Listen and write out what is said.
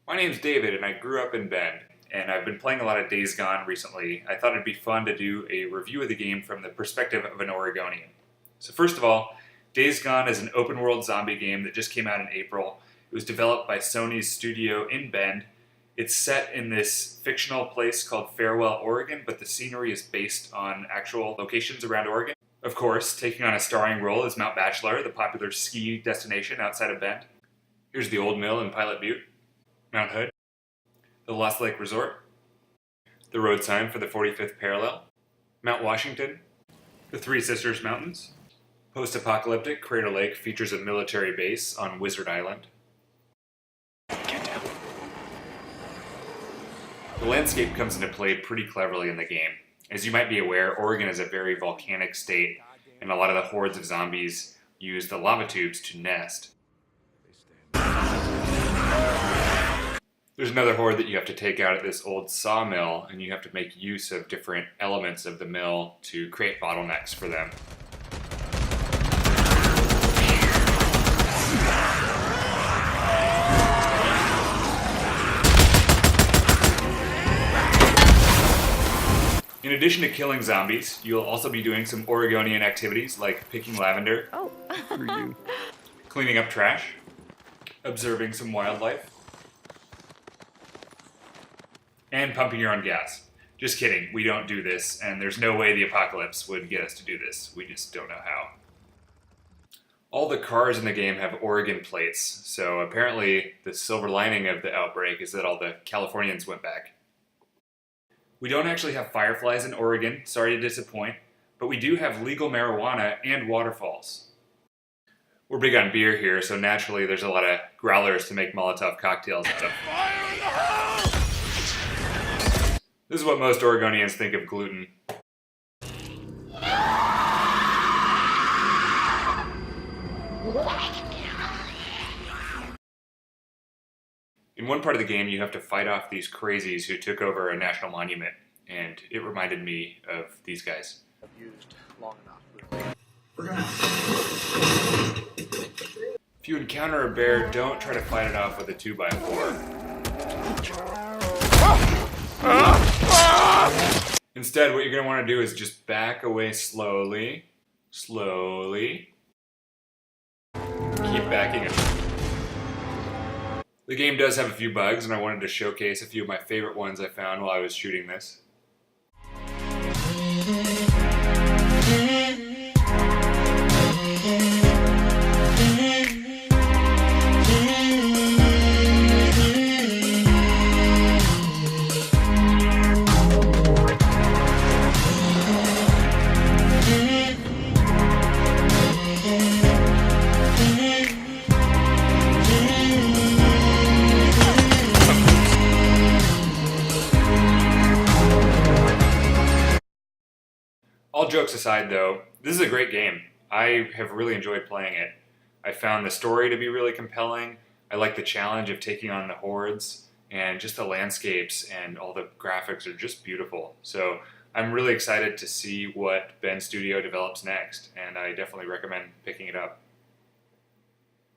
My name's David and I grew up in Bend, and I've been playing a lot of Days Gone recently. I thought it'd be fun to do a review of the game from the perspective of an Oregonian. So first of all, Days Gone is an open world zombie game that just came out in April. It was developed by Sony's studio in Bend. It's set in this fictional place called Farewell, Oregon, but the scenery is based on actual locations around Oregon. Of course, taking on a starring role is Mount Bachelor, the popular ski destination outside of Bend. Here's the Old Mill in Pilot Butte, Mount Hood, the Lost Lake Resort, the road sign for the 45th parallel, Mount Washington, the Three Sisters Mountains. Post-apocalyptic Crater Lake features a military base on Wizard Island. Get down. The landscape comes into play pretty cleverly in the game. As you might be aware, Oregon is a very volcanic state, and a lot of the hordes of zombies use the lava tubes to nest. There's another horde that you have to take out at this old sawmill, and you have to make use of different elements of the mill to create bottlenecks for them. In addition to killing zombies, you'll also be doing some Oregonian activities like picking lavender, cleaning up trash, observing some wildlife, and pumping your own gas. Just kidding, we don't do this, and there's no way the apocalypse would get us to do this. We just don't know how. All the cars in the game have Oregon plates, so apparently the silver lining of the outbreak is that all the Californians went back. We don't actually have fireflies in Oregon, sorry to disappoint, but we do have legal marijuana and waterfalls. We're big on beer here, so naturally there's a lot of growlers to make Molotov cocktails and stuff. This is what most Oregonians think of gluten. In one part of the game, you have to fight off these crazies who took over a national monument, and it reminded me of these guys. Used long enough, really. If you encounter a bear, don't try to fight it off with a 2x4. Instead, what you're going to want to do is just back away slowly. Slowly. Keep backing up. The game does have a few bugs, and I wanted to showcase a few of my favorite ones I found while I was shooting this. All jokes aside though, this is a great game. I have really enjoyed playing it. I found the story to be really compelling. I like the challenge of taking on the hordes, and just the landscapes and all the graphics are just beautiful. So I'm really excited to see what Bend Studio develops next, and I definitely recommend picking it up.